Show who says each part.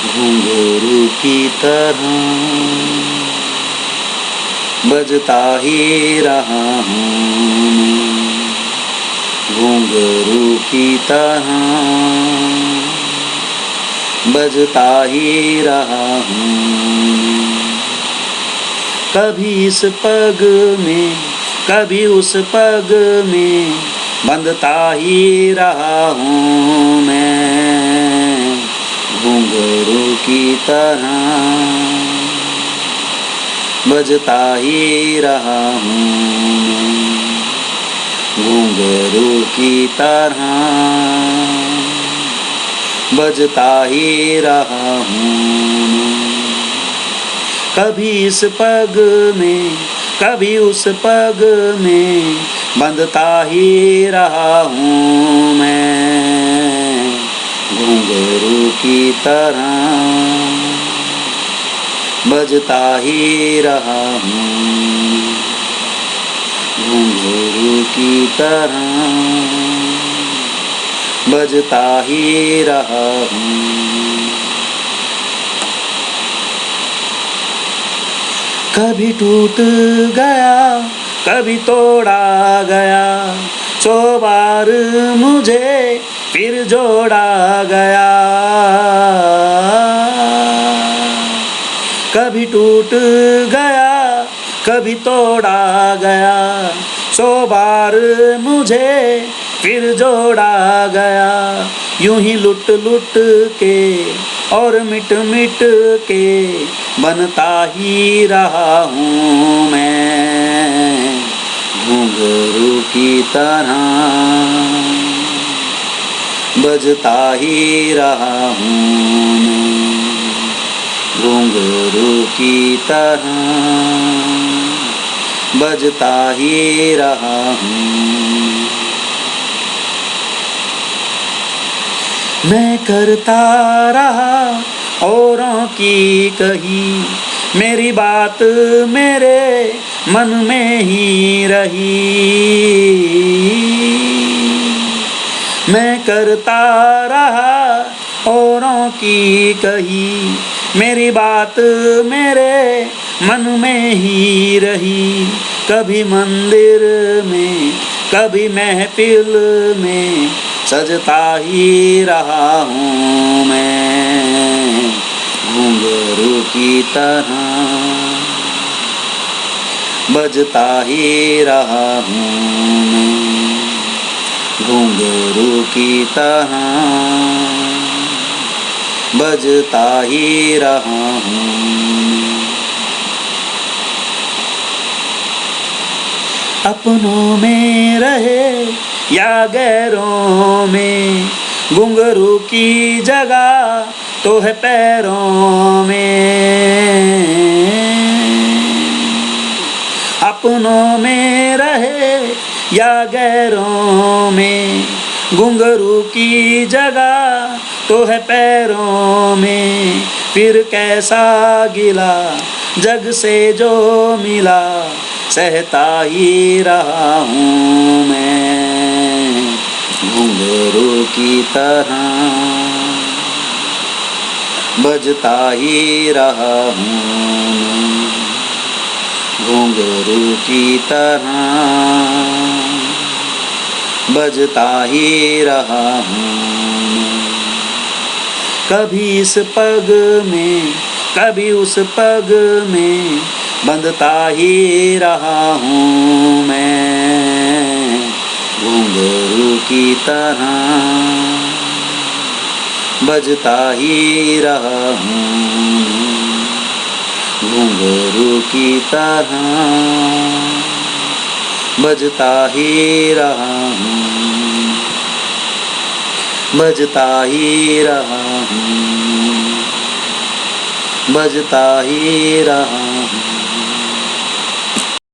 Speaker 1: घुंघरू की तरह बजता ही रहा हूँ मैं, घुंघरू की तरह बजता ही रहा हूँ। कभी इस पग में कभी उस पग में बंधता ही रहा हूँ मैं, घुंघरू की तरह बजता ही रहा हूँ मैं, घुंघरू की तरह बजता ही रहा हूँ। कभी इस पग में कभी उस पग में बंधता ही रहा हूँ मैं, घुंघरू की तरह बजता ही रहा हूँ, घुंघरू की तरह बजता ही रहा हूँ। कभी टूट गया कभी तोड़ा गया, 100 बार मुझे फिर जोड़ा गया। कभी टूट गया कभी तोड़ा गया, 100 बार मुझे फिर जोड़ा गया। यूं ही लुट लुट के और मिट मिट के बनता ही रहा हूँ मैं, घुंघरू की तरह बजता ही रहा हूँ मैं, घुंघरू की तरह बजता ही रहा हूँ। मैं करता रहा औरों की कही, मेरी बात मेरे मन में ही रही। मैं करता रहा औरों की कही, मेरी बात मेरे मन में ही रही। कभी मंदिर में कभी महफिल में सजता ही रहा हूँ मैं, घुंघरू की तरह बजता ही रहा हूँ मैं, घुंघरू की तरह बजता ही रहा हूँ। अपनों में रहे या गैरों में, घुंघरू की जगह तो है पैरों में। अपनों में रहे या गैरों में, घुंघरू की जगह तो है पैरों में। फिर कैसा गिला जग से जो मिला, सहता ही रहा हूँ मैं, घुंघरू की तरह बजता ही रहा हूँ, घुंघरू की तरह बजता ही रहा हूँ। कभी इस पग में कभी उस पग में बंधता ही रहा हूँ मैं, घुंघरू की तरह बजता ही रहा हूँ, घुंघरू की तरह बजता ही रहा हूँ, बजता ही रहा हूँ, बजता ही रहा हूँ।